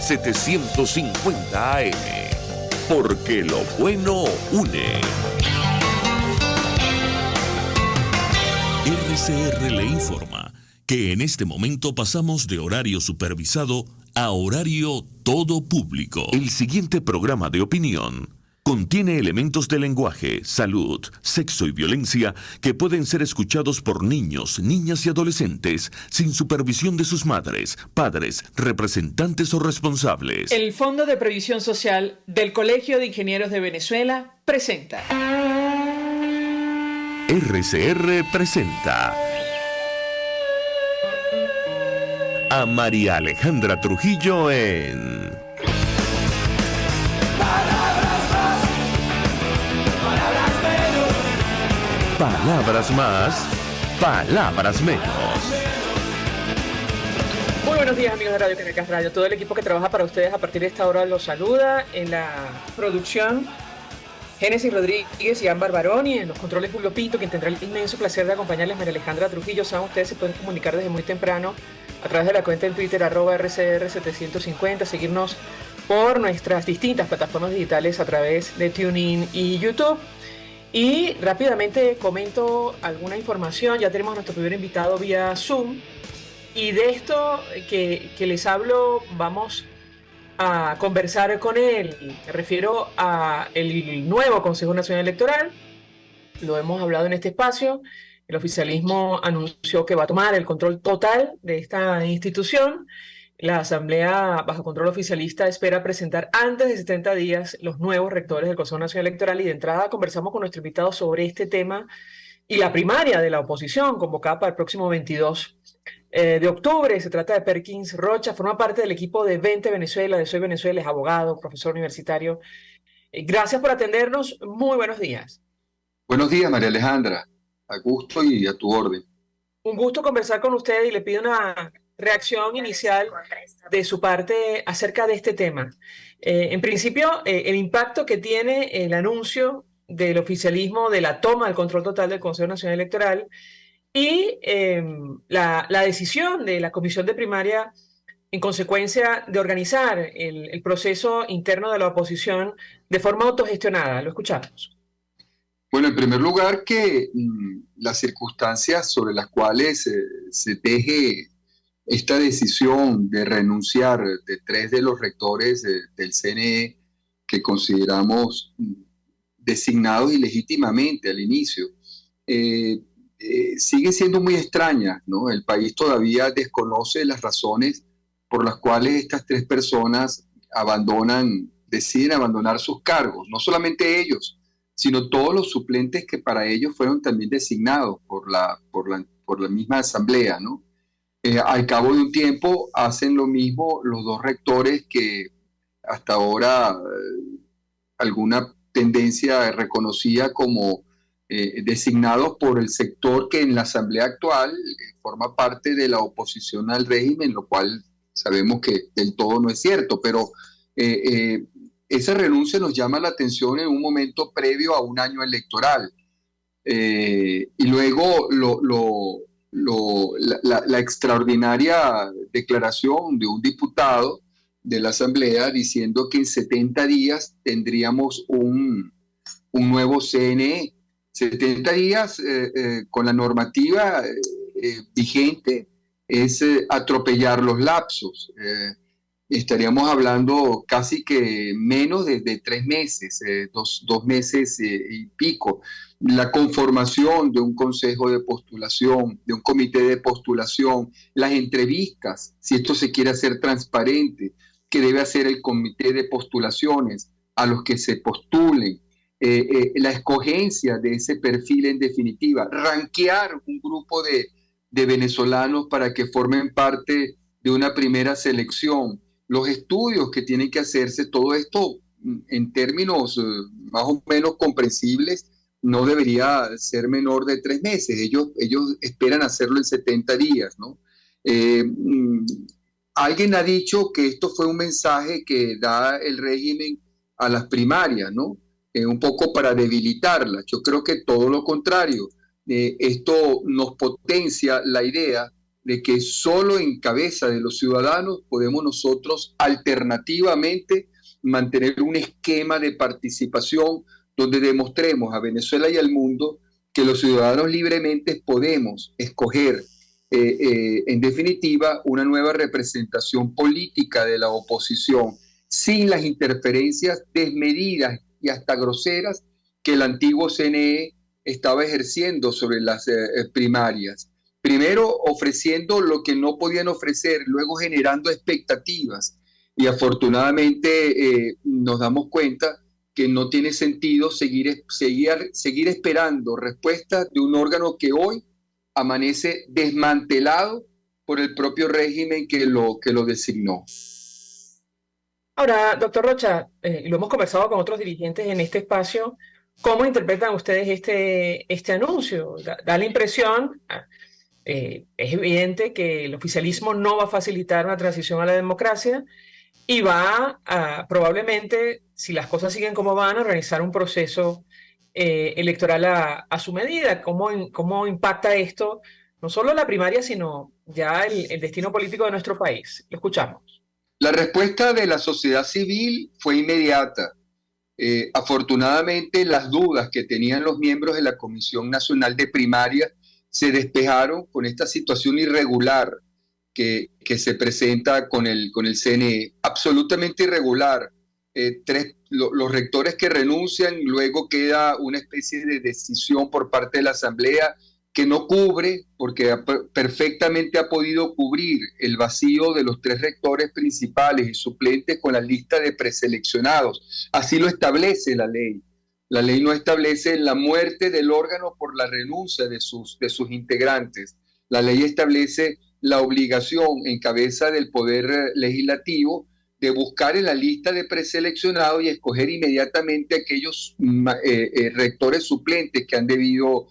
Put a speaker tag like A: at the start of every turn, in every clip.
A: 750 AM, porque lo bueno une. RCR le informa que en este momento pasamos de horario supervisado a horario todo público. El siguiente programa de opinión contiene elementos de lenguaje, salud, sexo y violencia que pueden ser escuchados por niños, niñas y adolescentes sin supervisión de sus madres, padres, representantes o responsables.
B: El Fondo de Previsión Social del Colegio de Ingenieros de Venezuela presenta.
A: RCR presenta a María Alejandra Trujillo en Palabras más, palabras menos.
B: Muy buenos días, amigos de Radio Caracas Radio. Todo el equipo que trabaja para ustedes a partir de esta hora los saluda. En la producción, Génesis Rodríguez y Ámbar Barón, y en los controles Julio Pinto, quien tendrá el inmenso placer de acompañarles, María Alejandra Trujillo. Saben, ustedes se pueden comunicar desde muy temprano a través de la cuenta en Twitter, @RCR750, seguirnos por nuestras distintas plataformas digitales a través de TuneIn y YouTube. Y rápidamente comento alguna información. Ya tenemos a nuestro primer invitado vía Zoom. Y de esto que les hablo, vamos a conversar con él. Me refiero al nuevo Consejo Nacional Electoral. Lo hemos hablado en este espacio. El oficialismo anunció que va a tomar el control total de esta institución. La Asamblea, bajo control oficialista, espera presentar antes de 70 días los nuevos rectores del Consejo Nacional Electoral, y de entrada conversamos con nuestro invitado sobre este tema y la primaria de la oposición convocada para el próximo 22 de octubre. Se trata de Perkins Rocha, forma parte del equipo de Vente Venezuela, de Soy Venezuela, es abogado, profesor universitario. Gracias por atendernos, muy buenos días.
C: Buenos días, María Alejandra, a gusto y a tu orden.
B: Un gusto conversar con usted y le pido una reacción inicial de su parte acerca de este tema. En principio, el impacto que tiene el anuncio del oficialismo de la toma del control total del Consejo Nacional Electoral y la decisión de la Comisión de Primaria, en consecuencia, de organizar el proceso interno de la oposición de forma autogestionada. Lo escuchamos.
C: Bueno, en primer lugar, que las circunstancias sobre las cuales se teje esta decisión de renunciar de 3 de los rectores del CNE, que consideramos designados ilegítimamente al inicio, siguen siendo muy extrañas, ¿no? El país todavía desconoce las razones por las cuales estas 3 personas deciden abandonar sus cargos. No solamente ellos, sino todos los suplentes que para ellos fueron también designados por la misma asamblea, ¿no? Al cabo de un tiempo hacen lo mismo los 2 rectores que hasta ahora alguna tendencia reconocía como designados por el sector que en la asamblea actual forma parte de la oposición al régimen, lo cual sabemos que del todo no es cierto, pero esa renuncia nos llama la atención en un momento previo a un año electoral. Y luego la extraordinaria declaración de un diputado de la Asamblea diciendo que en 70 días tendríamos un nuevo CNE. 70 días con la normativa vigente es atropellar los lapsos. Estaríamos hablando casi que menos de 3 meses, 2 meses y pico. La conformación de un consejo de postulación, de un comité de postulación, las entrevistas, si esto se quiere hacer transparente, que debe hacer el comité de postulaciones a los que se postulen, la escogencia de ese perfil en definitiva, ranquear un grupo de venezolanos para que formen parte de una primera selección, los estudios que tienen que hacerse, todo esto en términos más o menos comprensibles no debería ser menor de 3 meses. Ellos esperan hacerlo en 70 días, ¿no? Alguien ha dicho que esto fue un mensaje que da el régimen a las primarias, ¿no? Un poco para debilitarlas. Yo creo que todo lo contrario. Esto nos potencia la idea de que solo en cabeza de los ciudadanos podemos nosotros alternativamente mantener un esquema de participación donde demostremos a Venezuela y al mundo que los ciudadanos libremente podemos escoger, en definitiva, una nueva representación política de la oposición, sin las interferencias desmedidas y hasta groseras que el antiguo CNE estaba ejerciendo sobre las primarias. Primero ofreciendo lo que no podían ofrecer, luego generando expectativas. Y afortunadamente nos damos cuenta que no tiene sentido seguir esperando respuestas de un órgano que hoy amanece desmantelado por el propio régimen que lo designó.
B: Ahora, doctor Rocha, lo hemos conversado con otros dirigentes en este espacio. ¿Cómo interpretan ustedes este anuncio? Da la impresión, es evidente que el oficialismo no va a facilitar una transición a la democracia y va a, probablemente, si las cosas siguen como van, a realizar un proceso electoral a su medida. ¿Cómo impacta esto no solo la primaria, sino ya el destino político de nuestro país? Lo escuchamos.
C: La respuesta de la sociedad civil fue inmediata. Afortunadamente, las dudas que tenían los miembros de la Comisión Nacional de Primaria se despejaron con esta situación irregular que se presenta con el CNE. Absolutamente irregular. Los rectores que renuncian, luego queda una especie de decisión por parte de la Asamblea que no cubre, porque perfectamente ha podido cubrir el vacío de los 3 rectores principales y suplentes con la lista de preseleccionados. Así lo establece la ley. La ley no establece la muerte del órgano por la renuncia de sus integrantes. La ley establece la obligación en cabeza del Poder Legislativo de buscar en la lista de preseleccionados y escoger inmediatamente aquellos rectores suplentes que han debido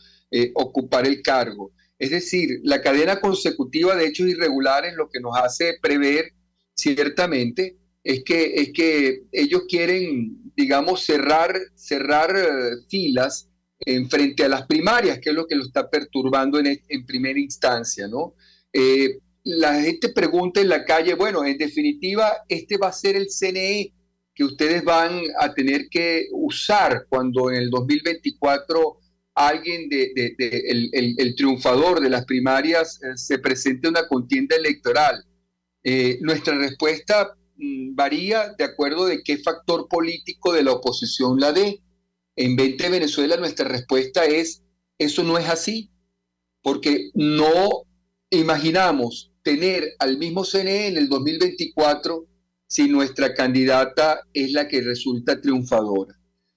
C: ocupar el cargo. Es decir, la cadena consecutiva de hechos irregulares lo que nos hace prever ciertamente es que ellos quieren, digamos, cerrar filas en frente a las primarias, que es lo que lo está perturbando en primera instancia, ¿no? La gente pregunta en la calle, bueno, en definitiva, este va a ser el CNE que ustedes van a tener que usar cuando en el 2024 alguien el triunfador de las primarias se presente a una contienda electoral. Nuestra respuesta varía de acuerdo de qué factor político de la oposición la dé. En 20 Venezuela nuestra respuesta es, eso no es así, porque no imaginamos tener al mismo CNE en el 2024 si nuestra candidata es la que resulta triunfadora.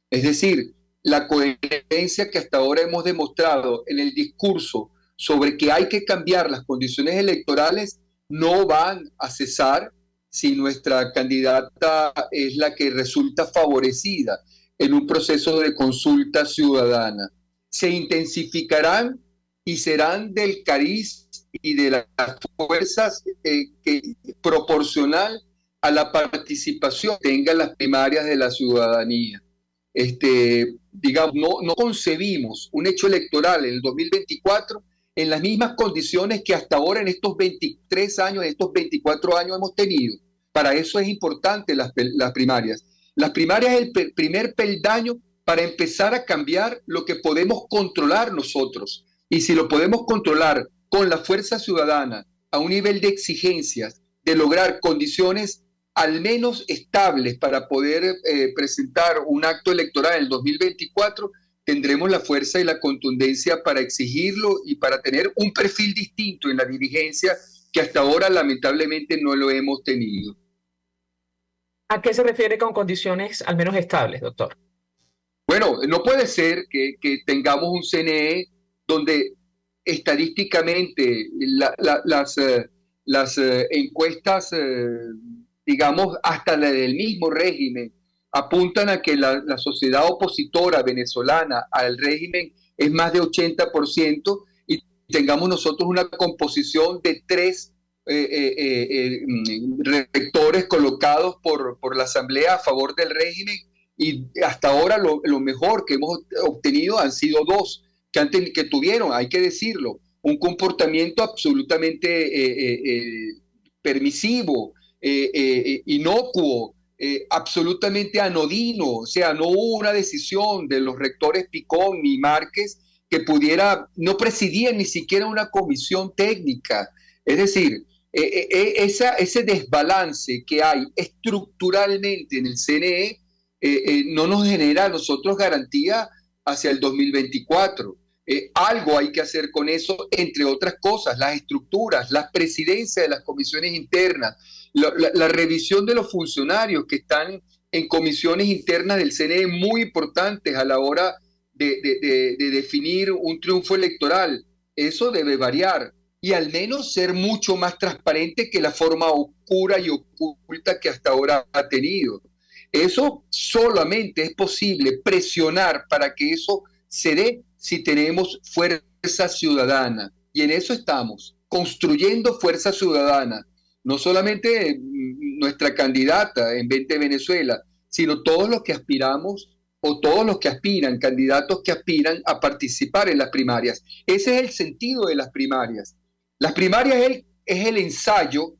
C: Es decir, la coherencia que hasta ahora hemos demostrado en el discurso sobre que hay que cambiar las condiciones electorales no van a cesar si nuestra candidata es la que resulta favorecida en un proceso de consulta ciudadana. Se intensificarán y serán del cariz y de las fuerzas proporcional a la participación que tengan las primarias de la ciudadanía. Digamos, no concebimos un hecho electoral en el 2024 en las mismas condiciones que hasta ahora en estos 23 años, en estos 24 años hemos tenido. Para eso es importante las primarias. Las primarias es el primer peldaño para empezar a cambiar lo que podemos controlar nosotros. Y si lo podemos controlar con la fuerza ciudadana a un nivel de exigencias, de lograr condiciones al menos estables para poder presentar un acto electoral en el 2024, tendremos la fuerza y la contundencia para exigirlo y para tener un perfil distinto en la dirigencia que hasta ahora lamentablemente no lo hemos tenido.
B: ¿A qué se refiere con condiciones al menos estables, doctor?
C: Bueno, no puede ser que tengamos un CNE donde estadísticamente las encuestas, digamos, hasta la del mismo régimen, apuntan a que la sociedad opositora venezolana al régimen es más de 80% y tengamos nosotros una composición de 3 rectores colocados por la Asamblea a favor del régimen, y hasta ahora lo mejor que hemos obtenido han sido 2 que tuvieron, hay que decirlo, un comportamiento absolutamente permisivo, inocuo, absolutamente anodino. O sea, no hubo una decisión de los rectores Picón ni Márquez que no presidían ni siquiera una comisión técnica. Es decir, ese desbalance que hay estructuralmente en el CNE no nos genera a nosotros garantía hacia el 2024. Algo hay que hacer con eso, entre otras cosas, las estructuras, las presidencias de las comisiones internas, la revisión de los funcionarios que están en comisiones internas del CNE, muy importantes a la hora de definir un triunfo electoral. Eso debe variar y al menos ser mucho más transparente que la forma oscura y oculta que hasta ahora ha tenido. Eso solamente es posible presionar para que eso se dé si tenemos fuerza ciudadana. Y en eso estamos, construyendo fuerza ciudadana. No solamente nuestra candidata en 20 Venezuela, sino todos los que aspiramos o todos los que aspiran, candidatos que aspiran a participar en las primarias. Ese es el sentido de las primarias. Las primarias es el ensayo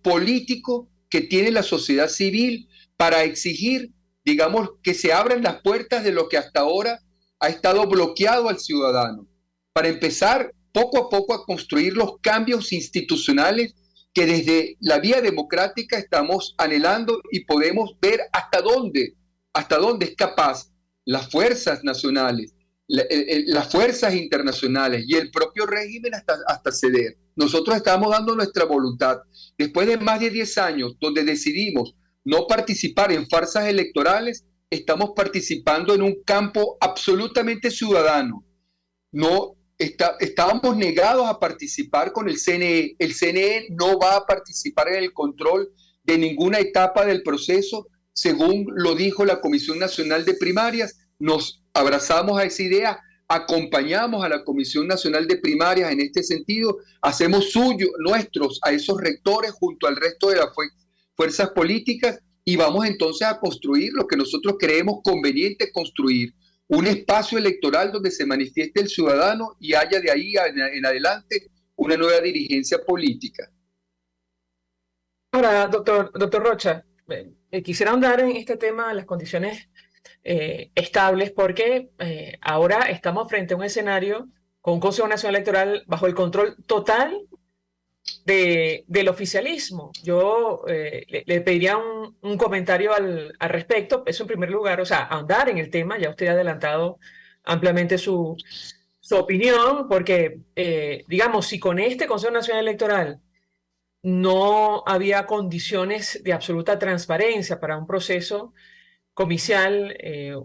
C: político que tiene la sociedad civil para exigir, digamos, que se abran las puertas de lo que hasta ahora ha estado bloqueado al ciudadano, para empezar poco a poco a construir los cambios institucionales que desde la vía democrática estamos anhelando y podemos ver hasta dónde es capaz las fuerzas nacionales, las fuerzas internacionales y el propio régimen hasta ceder. Nosotros estamos dando nuestra voluntad. Después de más de 10 años donde decidimos no participar en farsas electorales, estamos participando en un campo absolutamente ciudadano. Estábamos negados a participar con el CNE. El CNE no va a participar en el control de ninguna etapa del proceso, según lo dijo la Comisión Nacional de Primarias. Nos abrazamos a esa idea, acompañamos a la Comisión Nacional de Primarias en este sentido, hacemos nuestros a esos rectores junto al resto de las fuerzas políticas y vamos entonces a construir lo que nosotros creemos conveniente construir, un espacio electoral donde se manifieste el ciudadano y haya de ahí en adelante una nueva dirigencia política.
B: Ahora, doctor Rocha, quisiera ahondar en este tema de las condiciones estables, porque ahora estamos frente a un escenario con un Consejo Nacional Electoral bajo el control total del oficialismo. Yo le pediría un comentario al respecto, eso en primer lugar, o sea, ahondar en el tema, ya usted ha adelantado ampliamente su opinión, porque, digamos, si con este Consejo Nacional Electoral no había condiciones de absoluta transparencia para un proceso comicial,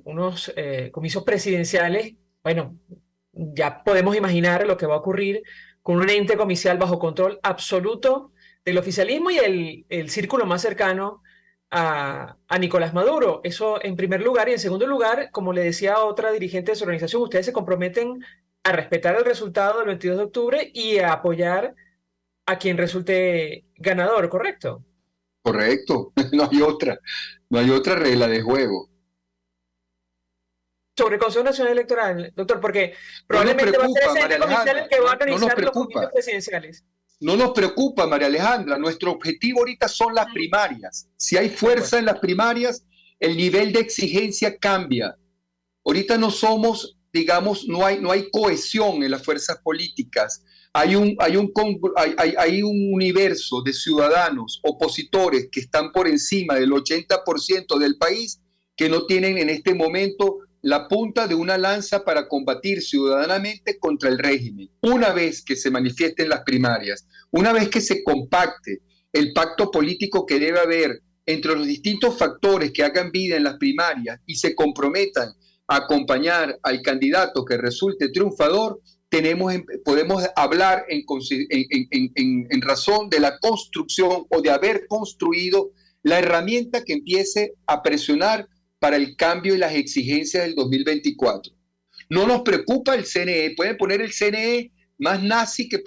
B: unos comicios presidenciales, bueno, ya podemos imaginar lo que va a ocurrir con un ente comicial bajo control absoluto del oficialismo y el círculo más cercano a Nicolás Maduro. Eso en primer lugar. Y en segundo lugar, como le decía a otra dirigente de su organización, ustedes se comprometen a respetar el resultado del 22 de octubre y a apoyar a quien resulte ganador, ¿correcto?
C: Correcto, no hay otra regla de juego.
B: Sobre el Consejo Nacional Electoral, doctor, porque probablemente va a ser ese ente comicial el que va a organizar los comicios presidenciales.
C: No nos preocupa, María Alejandra, nuestro objetivo ahorita son las primarias. Si hay fuerza en las primarias, el nivel de exigencia cambia. Ahorita no somos, digamos, no hay cohesión en las fuerzas políticas. Hay un universo de ciudadanos opositores que están por encima del 80% del país que no tienen en este momento la punta de una lanza para combatir ciudadanamente contra el régimen. Una vez que se manifiesten las primarias, una vez que se compacte el pacto político que debe haber entre los distintos factores que hagan vida en las primarias y se comprometan a acompañar al candidato que resulte triunfador, podemos hablar en razón de la construcción o de haber construido la herramienta que empiece a presionar para el cambio y las exigencias del 2024. No nos preocupa el CNE, pueden poner el CNE más nazi que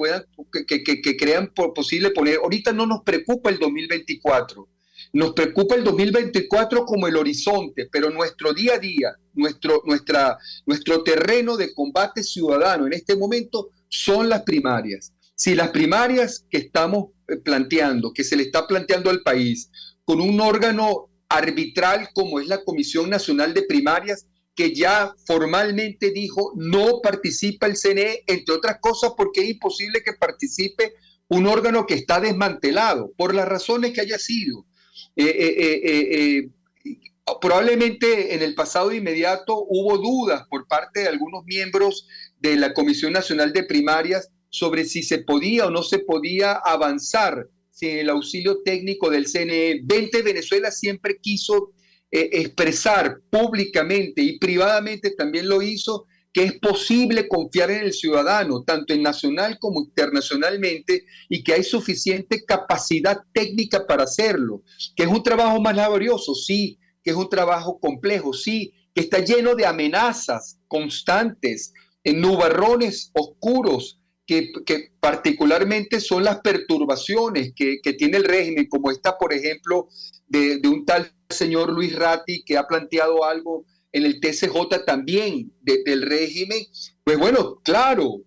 C: crean posible poner. Ahorita no nos preocupa el 2024. Nos preocupa el 2024 como el horizonte, pero nuestro día a día, nuestro terreno de combate ciudadano en este momento son las primarias. Si las primarias que estamos planteando, que se le está planteando al país, con un órgano arbitral como es la Comisión Nacional de Primarias, que ya formalmente dijo no participa el CNE, entre otras cosas porque es imposible que participe un órgano que está desmantelado, por las razones que haya sido. Probablemente en el pasado inmediato hubo dudas por parte de algunos miembros de la Comisión Nacional de Primarias sobre si se podía o no se podía avanzar sin el auxilio técnico del CNE. 20 Venezuela siempre quiso expresar públicamente y privadamente también lo hizo, que es posible confiar en el ciudadano, tanto en nacional como internacionalmente, y que hay suficiente capacidad técnica para hacerlo, que es un trabajo más laborioso, sí, que es un trabajo complejo, sí, que está lleno de amenazas constantes, en nubarrones oscuros, que particularmente son las perturbaciones que tiene el régimen, como esta, por ejemplo, de un tal señor Luis Ratti, que ha planteado algo en el TCJ también del régimen. Pues bueno, claro,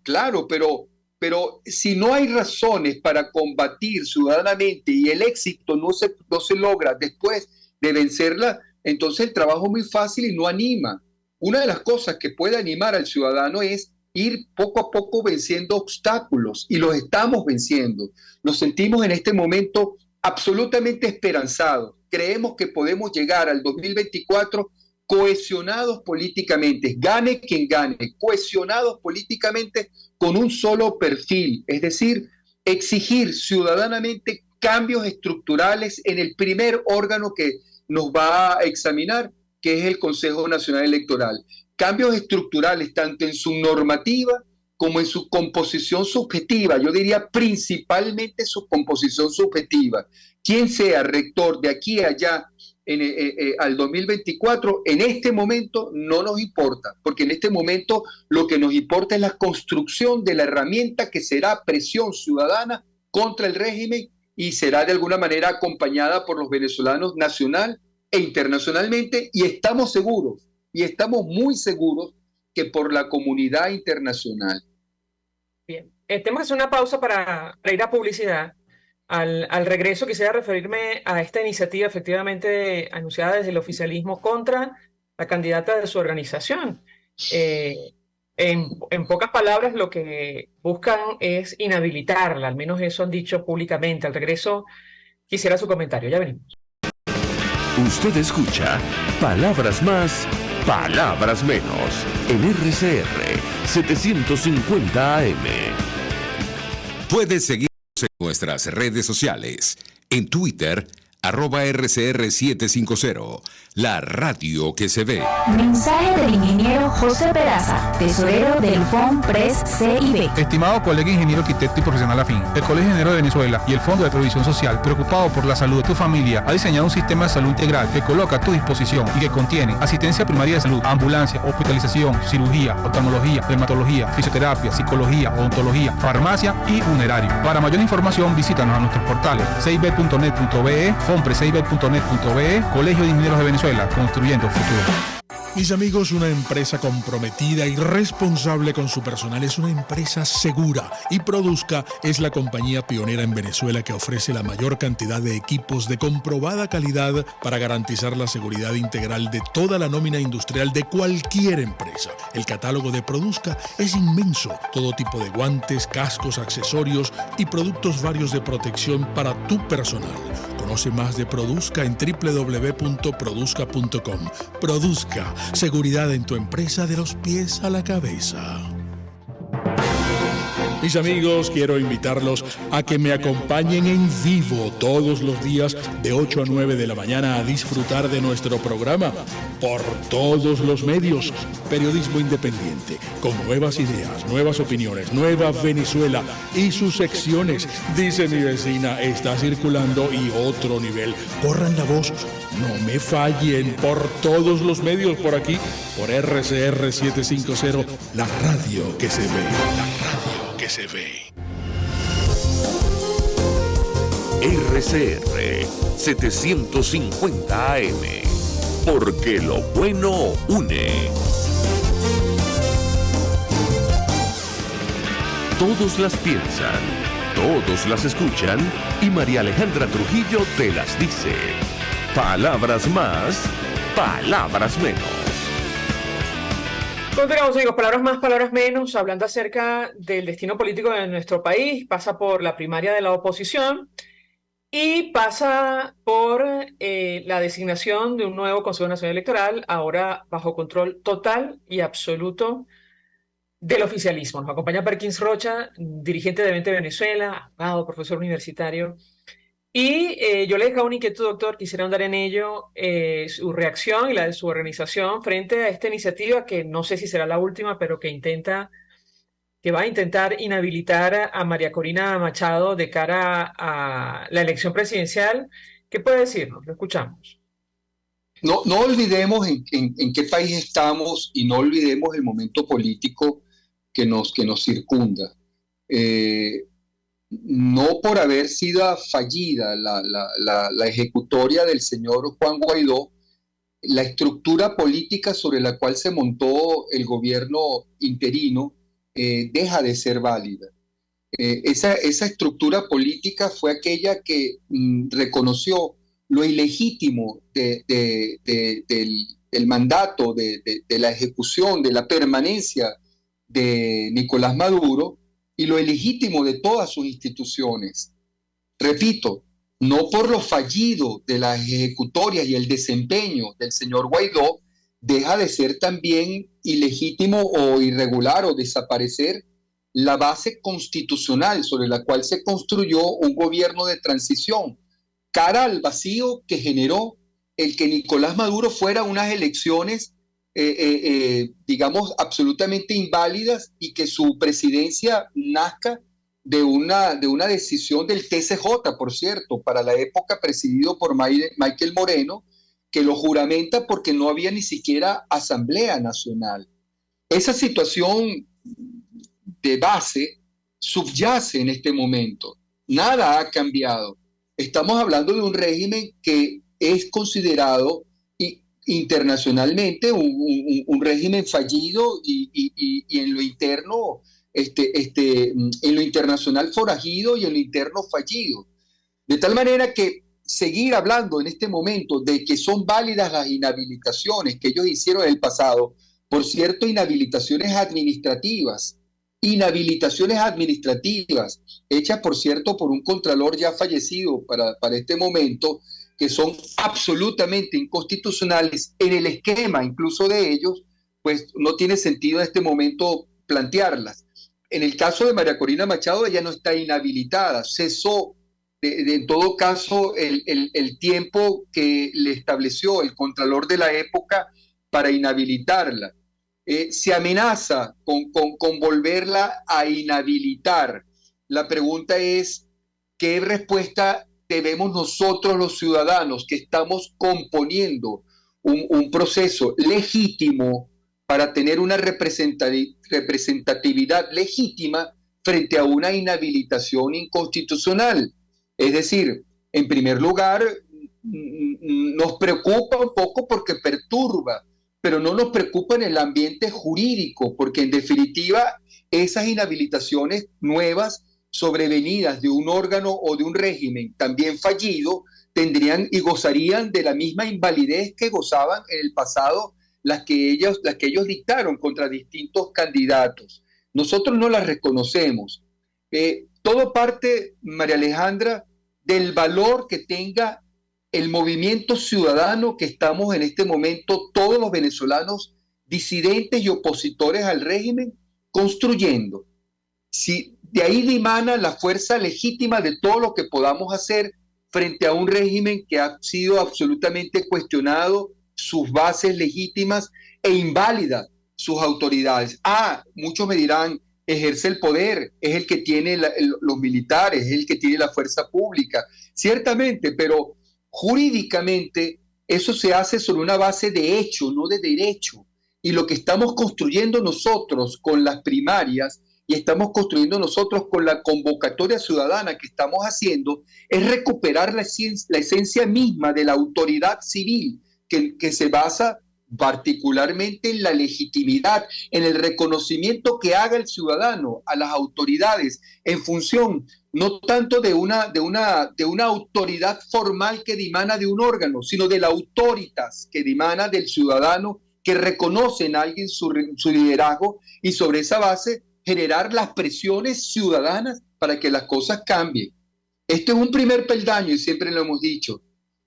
C: pero si no hay razones para combatir ciudadanamente y el éxito no se logra después de vencerla, entonces el trabajo es muy fácil y no anima. Una de las cosas que puede animar al ciudadano es ir poco a poco venciendo obstáculos, y los estamos venciendo. Nos sentimos en este momento absolutamente esperanzados. Creemos que podemos llegar al 2024 cohesionados políticamente, gane quien gane, cohesionados políticamente con un solo perfil, es decir, exigir ciudadanamente cambios estructurales en el primer órgano que nos va a examinar, que es el Consejo Nacional Electoral. Cambios estructurales tanto en su normativa como en su composición subjetiva, yo diría principalmente su composición subjetiva. Quien sea rector de aquí a allá al 2024, en este momento no nos importa, porque en este momento lo que nos importa es la construcción de la herramienta que será presión ciudadana contra el régimen y será de alguna manera acompañada por los venezolanos nacional e internacionalmente, y estamos seguros, y estamos muy seguros que por la comunidad internacional.
B: Bien, tenemos que hacer una pausa para ir a publicidad. Al regreso quisiera referirme a esta iniciativa efectivamente anunciada desde el oficialismo contra la candidata de su organización. En pocas palabras, lo que buscan es inhabilitarla, al menos eso han dicho públicamente. Al regreso quisiera su comentario, ya venimos.
A: Usted escucha Palabras Más, Palabras Menos en RCR 750 AM.
D: Puedes seguirnos en nuestras redes sociales. En Twitter, @RCR750, la radio que se ve.
E: Mensaje del ingeniero José Peraza, tesorero del FONPRES CIB.
F: Estimado colega ingeniero arquitecto y profesional afín, el Colegio Ingeniero de Venezuela y el Fondo de Previsión Social, preocupado por la salud de tu familia, ha diseñado un sistema de salud integral que coloca a tu disposición y que contiene asistencia primaria de salud, ambulancia, hospitalización, cirugía, oftalmología, dermatología, fisioterapia, psicología, odontología, farmacia y funerario. Para mayor información, visítanos a nuestros portales cib.net.be, fonprescib.net.be, Colegio de Ingenieros de Venezuela, construyendo futuro.
G: Mis amigos, una empresa comprometida y responsable con su personal es una empresa segura, y Produzca es la compañía pionera en Venezuela que ofrece la mayor cantidad de equipos de comprobada calidad para garantizar la seguridad integral de toda la nómina industrial de cualquier empresa. El catálogo de Produzca es inmenso, todo tipo de guantes, cascos, accesorios y productos varios de protección para tu personal. Conoce más de Produzca en www.produzca.com. Produzca, seguridad en tu empresa de los pies a la cabeza. Mis amigos, quiero invitarlos a que me acompañen en vivo todos los días de 8 a 9 de la mañana a disfrutar de nuestro programa por todos los medios. Periodismo independiente, con nuevas ideas, nuevas opiniones, Nueva Venezuela y sus secciones. Dice mi vecina, está circulando y otro nivel. Corran la voz, no me fallen, por todos los medios por aquí, por RCR 750, la radio que se ve. La radio que se ve.
A: RCR 750 AM. Porque lo bueno une. Todos las piensan, todos las escuchan y María Alejandra Trujillo te las dice. Palabras más, palabras menos.
B: Continuamos, amigos, palabras más, palabras menos, hablando acerca del destino político de nuestro país. Pasa por la primaria de la oposición y pasa por la designación de un nuevo Consejo Nacional Electoral, ahora bajo control total y absoluto del oficialismo. Nos acompaña Perkins Rocha, dirigente de 20 Venezuela, abogado, profesor universitario. Y yo le dejaba una inquietud, doctor, quisiera andar en ello, su reacción y la de su organización frente a esta iniciativa que no sé si será la última, pero que va a intentar inhabilitar a María Corina Machado de cara a la elección presidencial. ¿Qué puede decirnos? Lo escuchamos.
C: No olvidemos en qué país estamos y no olvidemos el momento político que nos circunda. No por haber sido fallida la ejecutoria del señor Juan Guaidó, la estructura política sobre la cual se montó el gobierno interino deja de ser válida. Esa estructura política fue aquella que reconoció lo ilegítimo del mandato, de la ejecución, de la permanencia de Nicolás Maduro y lo ilegítimo de todas sus instituciones. Repito, no por lo fallido de las ejecutorias y el desempeño del señor Guaidó, deja de ser también ilegítimo o irregular o desaparecer la base constitucional sobre la cual se construyó un gobierno de transición, cara al vacío que generó el que Nicolás Maduro fuera unas elecciones digamos, absolutamente inválidas y que su presidencia nazca de una decisión del TCJ, por cierto, para la época presidido por Michael Moreno, que lo juramenta porque no había ni siquiera Asamblea Nacional. Esa situación de base subyace en este momento. Nada ha cambiado. Estamos hablando de un régimen que es considerado internacionalmente un régimen fallido y en lo interno, en lo internacional forajido y en lo interno fallido. De tal manera que seguir hablando en este momento de que son válidas las inhabilitaciones que ellos hicieron en el pasado, por cierto, inhabilitaciones administrativas, hechas, por cierto, por un contralor ya fallecido para este momento, que son absolutamente inconstitucionales en el esquema incluso de ellos, pues no tiene sentido en este momento plantearlas. En el caso de María Corina Machado, ella no está inhabilitada, cesó en todo caso el tiempo que le estableció el contralor de la época para inhabilitarla. Se amenaza con volverla a inhabilitar. La pregunta es, ¿qué respuesta debemos nosotros los ciudadanos que estamos componiendo un proceso legítimo para tener una representatividad legítima frente a una inhabilitación inconstitucional? Es decir, en primer lugar, nos preocupa un poco porque perturba, pero no nos preocupa en el ambiente jurídico, porque en definitiva esas inhabilitaciones nuevas sobrevenidas de un órgano o de un régimen también fallido tendrían y gozarían de la misma invalidez que gozaban en el pasado las que ellos dictaron contra distintos candidatos. Nosotros no las reconocemos. Todo parte, María Alejandra, del valor que tenga el movimiento ciudadano que estamos en este momento, todos los venezolanos disidentes y opositores al régimen, construyendo. Si de ahí dimana la fuerza legítima de todo lo que podamos hacer frente a un régimen que ha sido absolutamente cuestionado, sus bases legítimas e inválida sus autoridades. Muchos me dirán, ejerce el poder, es el que tiene los militares, es el que tiene la fuerza pública. Ciertamente, pero jurídicamente eso se hace sobre una base de hecho, no de derecho. Y lo que estamos construyendo nosotros con las primarias y estamos construyendo nosotros con la convocatoria ciudadana que estamos haciendo, es recuperar la esencia misma de la autoridad civil, que se basa particularmente en la legitimidad, en el reconocimiento que haga el ciudadano a las autoridades en función no tanto de una autoridad formal que dimana de un órgano, sino de la autoritas que dimana del ciudadano, que reconoce en alguien su liderazgo, y sobre esa base generar las presiones ciudadanas para que las cosas cambien. Este es un primer peldaño, y siempre lo hemos dicho.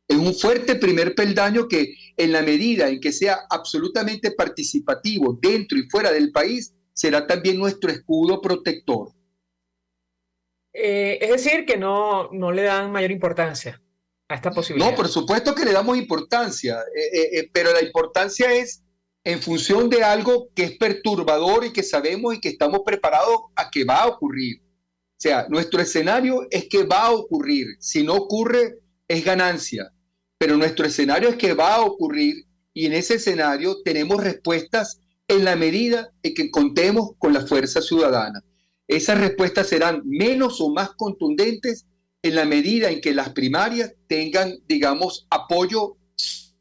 C: Es un fuerte primer peldaño que, en la medida en que sea absolutamente participativo dentro y fuera del país, será también nuestro escudo protector.
B: Es decir, que no le dan mayor importancia a esta posibilidad.
C: No, por supuesto que le damos importancia, pero la importancia es en función de algo que es perturbador y que sabemos y que estamos preparados a que va a ocurrir. O sea, nuestro escenario es que va a ocurrir. Si no ocurre, es ganancia. Pero nuestro escenario es que va a ocurrir, y en ese escenario tenemos respuestas en la medida en que contemos con la fuerza ciudadana. Esas respuestas serán menos o más contundentes en la medida en que las primarias tengan, digamos, apoyo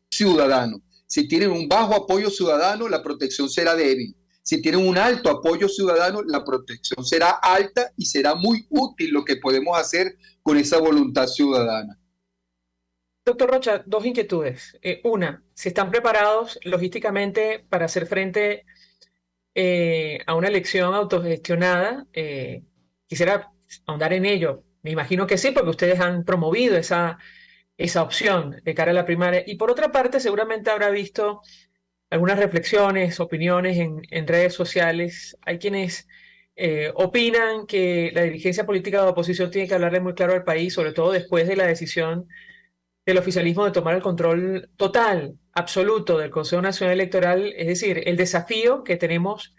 C: ciudadano. Si tienen un bajo apoyo ciudadano, la protección será débil. Si tienen un alto apoyo ciudadano, la protección será alta, y será muy útil lo que podemos hacer con esa voluntad ciudadana.
B: Doctor Rocha, dos inquietudes. Una, si están preparados logísticamente para hacer frente a una elección autogestionada. Quisiera ahondar en ello. Me imagino que sí, porque ustedes han promovido esa opción de cara a la primaria. Y por otra parte, seguramente habrá visto algunas reflexiones, opiniones en redes sociales. Hay quienes opinan que la dirigencia política de la oposición tiene que hablarle muy claro al país, sobre todo después de la decisión del oficialismo de tomar el control total, absoluto del Consejo Nacional Electoral, es decir, el desafío que tenemos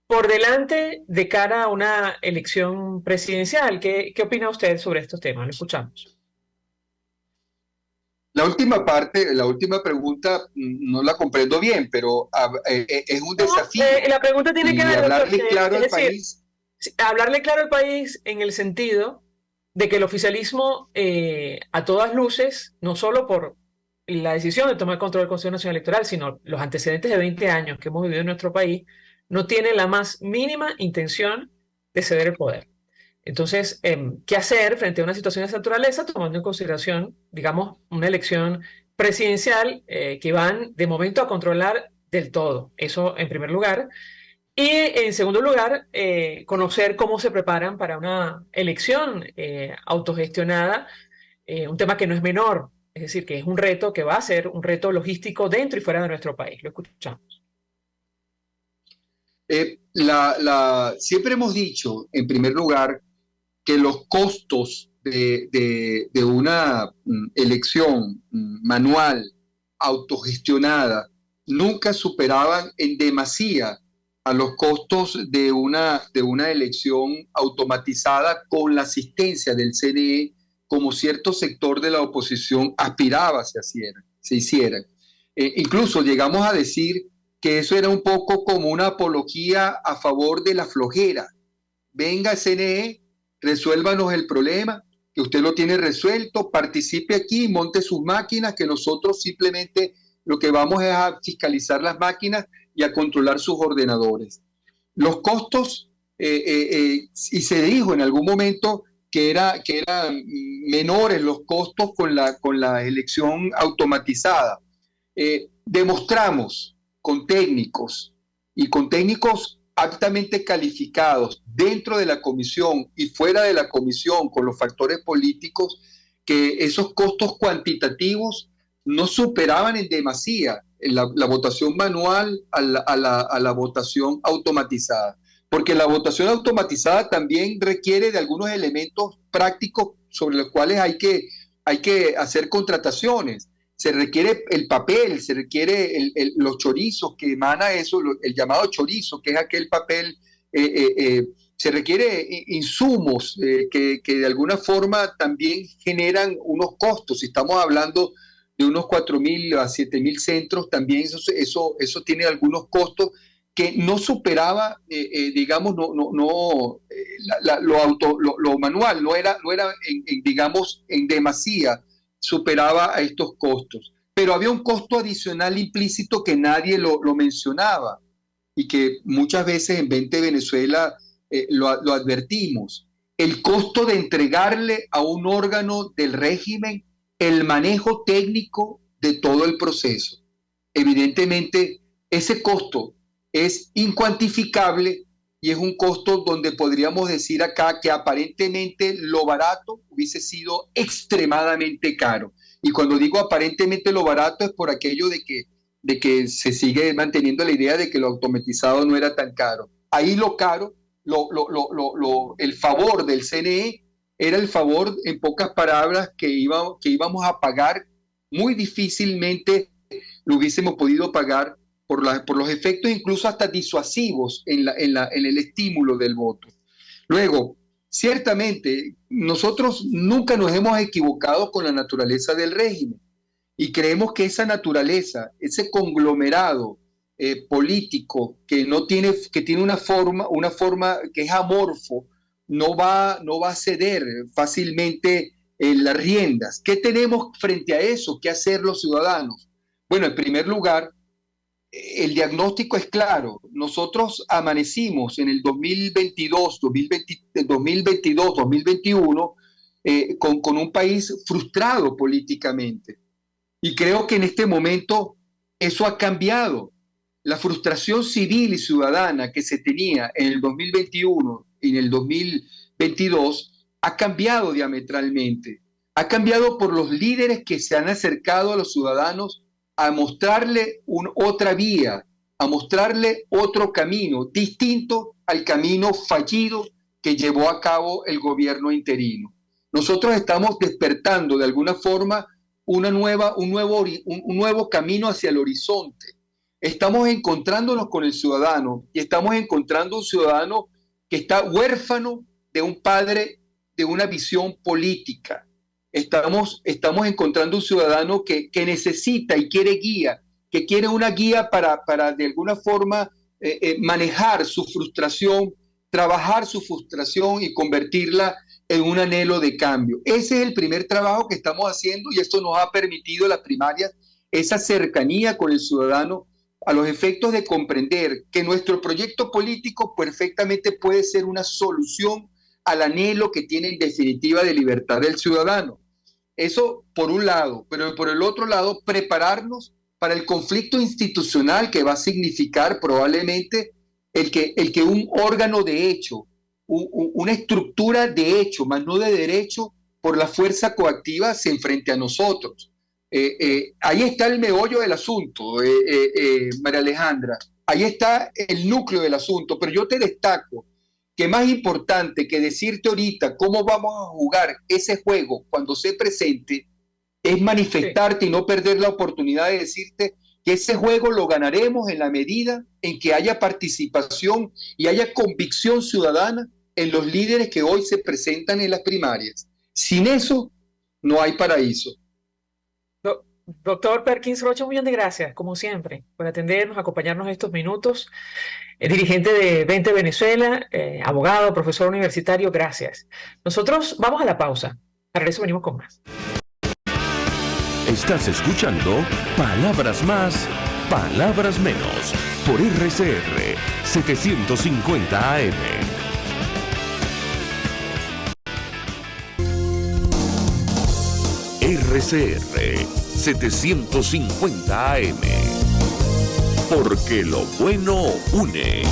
B: por delante de cara a una elección presidencial. ¿Qué opina usted sobre estos temas? Lo escuchamos.
C: La última parte, la última pregunta, no la comprendo bien, pero es un desafío.
B: La pregunta tiene que ver,
C: hablarle
B: doctor,
C: claro al
B: es decir,
C: país.
B: Hablarle claro al país en el sentido de que el oficialismo, a todas luces, no solo por la decisión de tomar el control del Consejo Nacional Electoral, sino los antecedentes de 20 años que hemos vivido en nuestro país, no tiene la más mínima intención de ceder el poder. Entonces, ¿qué hacer frente a una situación de esa naturaleza, tomando en consideración, digamos, una elección presidencial que van de momento a controlar del todo? Eso en primer lugar. Y en segundo lugar, conocer cómo se preparan para una elección autogestionada, un tema que no es menor, es decir, que es un reto que va a ser un reto logístico dentro y fuera de nuestro país. Lo escuchamos.
C: Siempre hemos dicho, en primer lugar, que los costos de una elección manual, autogestionada, nunca superaban en demasía a los costos de una elección automatizada con la asistencia del CNE, como cierto sector de la oposición aspiraba se hiciera. Incluso llegamos a decir que eso era un poco como una apología a favor de la flojera. Venga, CNE, resuélvanos el problema, que usted lo tiene resuelto, participe aquí, monte sus máquinas, que nosotros simplemente lo que vamos es a fiscalizar las máquinas y a controlar sus ordenadores. Los costos, y se dijo en algún momento que eran menores los costos con la elección automatizada. Demostramos con técnicos altamente calificados dentro de la comisión y fuera de la comisión con los factores políticos, que esos costos cuantitativos no superaban en demasía la votación manual a la votación automatizada, porque la votación automatizada también requiere de algunos elementos prácticos sobre los cuales hay que hacer contrataciones. Se requiere el papel, se requiere los chorizos que emana eso, el llamado chorizo, que es aquel papel, se requiere insumos que de alguna forma también generan unos costos. Si estamos hablando de unos 4.000 a 7.000 centros, también eso tiene algunos costos que no superaba, digamos, lo manual, no era digamos, en demasía, superaba a estos costos. Pero había un costo adicional implícito que nadie lo mencionaba y que muchas veces en 20 Venezuela lo advertimos. El costo de entregarle a un órgano del régimen el manejo técnico de todo el proceso. Evidentemente, ese costo es incuantificable y es un costo donde podríamos decir acá que aparentemente lo barato hubiese sido extremadamente caro. Y cuando digo aparentemente lo barato es por aquello de que se sigue manteniendo la idea de que lo automatizado no era tan caro. Ahí lo caro, el favor del CNE era el favor, en pocas palabras, que íbamos a pagar muy difícilmente, lo hubiésemos podido pagar por los efectos incluso hasta disuasivos en el estímulo del voto. Luego, ciertamente, nosotros nunca nos hemos equivocado con la naturaleza del régimen y creemos que esa naturaleza, ese conglomerado político que tiene una forma que es amorfo, no va a ceder fácilmente las riendas. ¿Qué tenemos frente a eso? ¿Qué hacer los ciudadanos? Bueno, en primer lugar, el diagnóstico es claro. Nosotros amanecimos en el 2022, 2021 con un país frustrado políticamente. Y creo que en este momento eso ha cambiado. La frustración civil y ciudadana que se tenía en el 2021 y en el 2022 ha cambiado diametralmente. Ha cambiado por los líderes que se han acercado a los ciudadanos a mostrarle otra vía, a mostrarle otro camino, distinto al camino fallido que llevó a cabo el gobierno interino. Nosotros estamos despertando de alguna forma un nuevo camino hacia el horizonte. Estamos encontrándonos con el ciudadano y estamos encontrando un ciudadano que está huérfano de un padre de una visión política. Estamos encontrando un ciudadano que necesita y quiere guía, que quiere una guía para de alguna forma manejar su frustración, trabajar su frustración y convertirla en un anhelo de cambio. Ese es el primer trabajo que estamos haciendo y esto nos ha permitido las primarias, esa cercanía con el ciudadano a los efectos de comprender que nuestro proyecto político perfectamente puede ser una solución al anhelo que tiene en definitiva de libertad del ciudadano. Eso por un lado, pero por el otro lado, prepararnos para el conflicto institucional que va a significar probablemente el que un órgano de hecho, una estructura de hecho, más no de derecho, por la fuerza coactiva se enfrente a nosotros. Ahí está el meollo del asunto, María Alejandra. Ahí está el núcleo del asunto, pero yo te destaco que más importante que decirte ahorita cómo vamos a jugar ese juego cuando se presente, es manifestarte y no perder la oportunidad de decirte que ese juego lo ganaremos en la medida en que haya participación y haya convicción ciudadana en los líderes que hoy se presentan en las primarias. Sin eso, no hay paraíso.
B: Doctor Perkins Rocha, un millón de gracias, como siempre, por atendernos, acompañarnos estos minutos. Dirigente de 20 Venezuela, abogado, profesor universitario, gracias. Nosotros vamos a la pausa. Para eso venimos con más.
A: Estás escuchando Palabras Más, Palabras Menos, por RCR 750 AM. RCR 750 AM. Porque lo bueno une.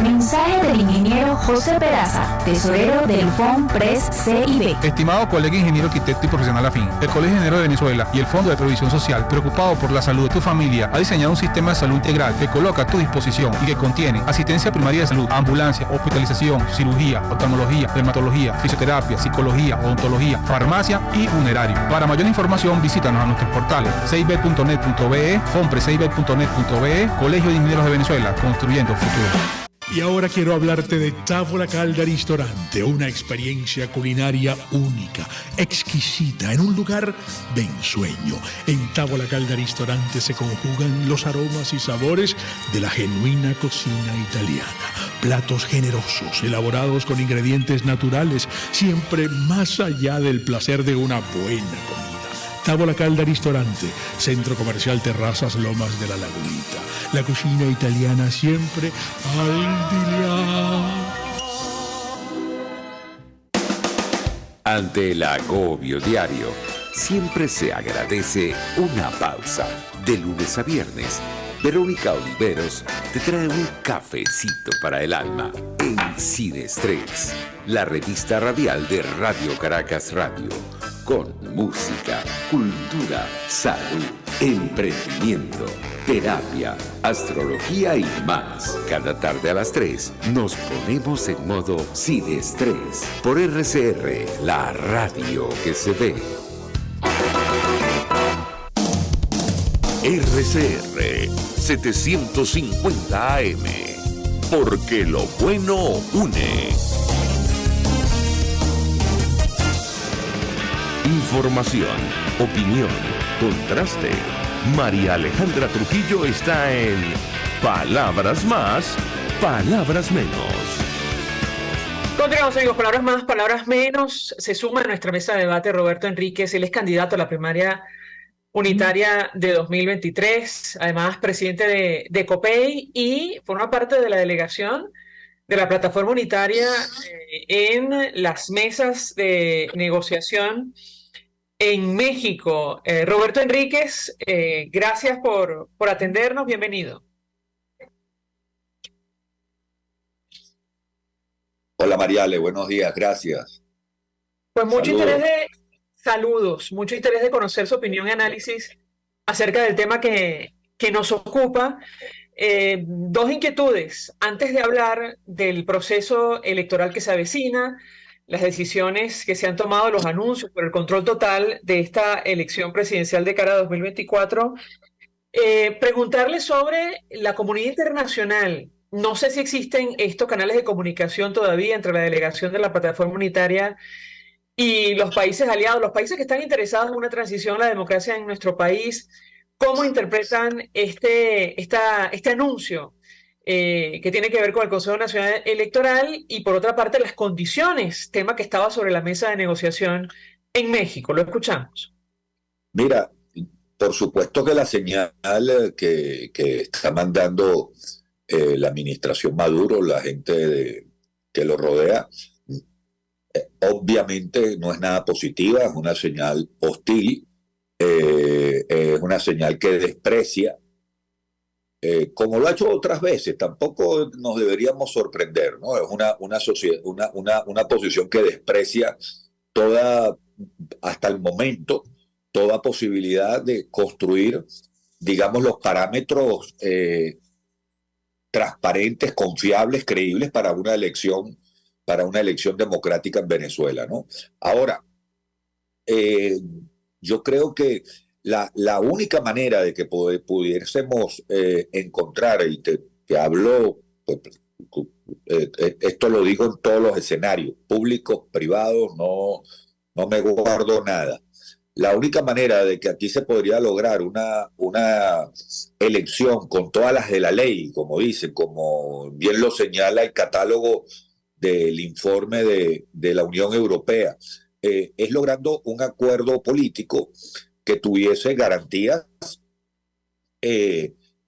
E: Mensaje del ingeniero José Peraza, tesorero del FONPRES CIB.
F: Estimado colega ingeniero arquitecto y profesional afín, el Colegio Ingeniero de Venezuela y el Fondo de Previsión Social, preocupado por la salud de tu familia, ha diseñado un sistema de salud integral que coloca a tu disposición y que contiene asistencia primaria de salud, ambulancia, hospitalización, cirugía, oftalmología, dermatología, fisioterapia, psicología, odontología, farmacia y funerario. Para mayor información, visítanos a nuestros portales cib.net.be, fonprescib.net.be, Colegio de Ingenieros de Venezuela, construyendo futuro.
G: Y ahora quiero hablarte de Tavola Calda Ristorante, una experiencia culinaria única, exquisita, en un lugar de ensueño. En Tavola Calda Ristorante se conjugan los aromas y sabores de la genuina cocina italiana. Platos generosos, elaborados con ingredientes naturales, siempre más allá del placer de una buena comida. Tavola Calda Ristorante, Centro Comercial Terrazas Lomas de la Lagunita. La cocina italiana siempre al día.
D: Ante el agobio diario, siempre se agradece una pausa. De lunes a viernes, Verónica Oliveros te trae un cafecito para el alma en Sin Estrés, la revista radial de Radio Caracas Radio, con música, cultura, salud, emprendimiento, terapia, astrología y más. Cada tarde a las 3 nos ponemos en modo Sin Estrés por RCR, la radio que se ve.
A: RCR 750 AM, porque lo bueno une. Información, opinión, contraste. María Alejandra Trujillo está en Palabras Más, Palabras Menos.
B: Continuamos, amigos. Palabras más, palabras menos. Se suma a nuestra mesa de debate Roberto Enríquez. Él es candidato a la primaria unitaria de 2023, además presidente de COPEI y forma parte de la delegación de la plataforma unitaria en las mesas de negociación en México. Roberto Enríquez, gracias por atendernos, bienvenido.
H: Hola Mariale, buenos días, gracias.
B: Pues mucho
H: Saludos.
B: mucho interés de conocer su opinión y análisis acerca del tema que nos ocupa. Dos inquietudes. Antes de hablar del proceso electoral que se avecina, las decisiones que se han tomado, los anuncios por el control total de esta elección presidencial de cara a 2024, preguntarle sobre la comunidad internacional. No sé si existen estos canales de comunicación todavía entre la delegación de la plataforma unitaria y los países aliados, los países que están interesados en una transición a la democracia en nuestro país. ¿Cómo interpretan este anuncio que tiene que ver con el Consejo Nacional Electoral y, por otra parte, las condiciones, tema que estaba sobre la mesa de negociación en México? Lo escuchamos.
H: Mira, por supuesto que la señal que está mandando la administración Maduro, la gente que lo rodea, obviamente no es nada positiva, es una señal hostil, es una señal que desprecia, como lo ha hecho otras veces. Tampoco nos deberíamos sorprender, ¿no? Es una posición que desprecia hasta el momento, toda posibilidad de construir, digamos, los parámetros transparentes, confiables, creíbles para una elección democrática en Venezuela, ¿no? Ahora, yo creo que la única manera de que pudiésemos encontrar, y te hablo, pues, esto lo digo en todos los escenarios, públicos, privados, no me guardo nada. La única manera de que aquí se podría lograr una elección con todas las de la ley, como dicen, como bien lo señala el catálogo del informe de la Unión Europea, es logrando un acuerdo político que tuviese garantías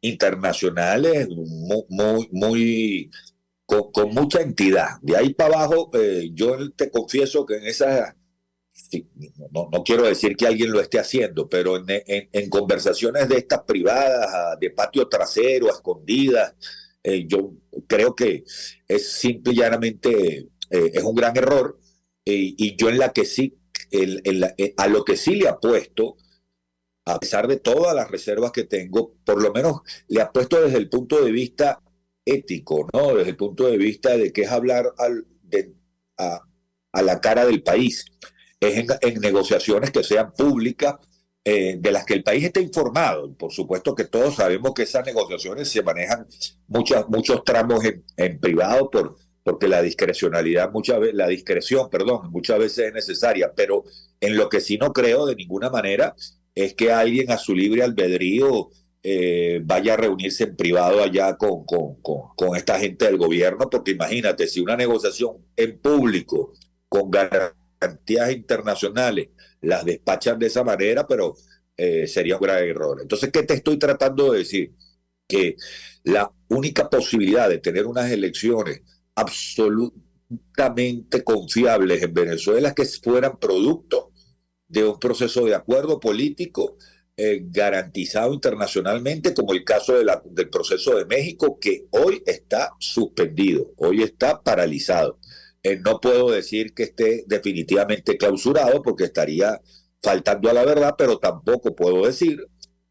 H: internacionales con mucha entidad. De ahí para abajo, yo te confieso que en esas, no quiero decir que alguien lo esté haciendo, pero en conversaciones de estas privadas, de patio trasero, a escondidas, yo creo que es simple y llanamente es un gran error, y yo en la que sí, a lo que sí le apuesto, a pesar de todas las reservas que tengo, por lo menos le apuesto desde el punto de vista ético, ¿no? Desde el punto de vista de que es hablar a la cara del país, es en negociaciones que sean públicas, de las que el país está informado. Por supuesto que todos sabemos que esas negociaciones se manejan muchos tramos en privado porque la discrecionalidad, la discreción, perdón, muchas veces es necesaria, pero en lo que sí no creo de ninguna manera es que alguien a su libre albedrío vaya a reunirse en privado allá con esta gente del gobierno, porque imagínate, si una negociación en público con garantías internacionales las despachan de esa manera, pero sería un grave error. Entonces, ¿qué te estoy tratando de decir? Que la única posibilidad de tener unas elecciones absolutamente confiables en Venezuela es que fueran producto de un proceso de acuerdo político garantizado internacionalmente, como el caso del proceso de México, que hoy está suspendido, hoy está paralizado. No puedo decir que esté definitivamente clausurado porque estaría faltando a la verdad, pero tampoco puedo decir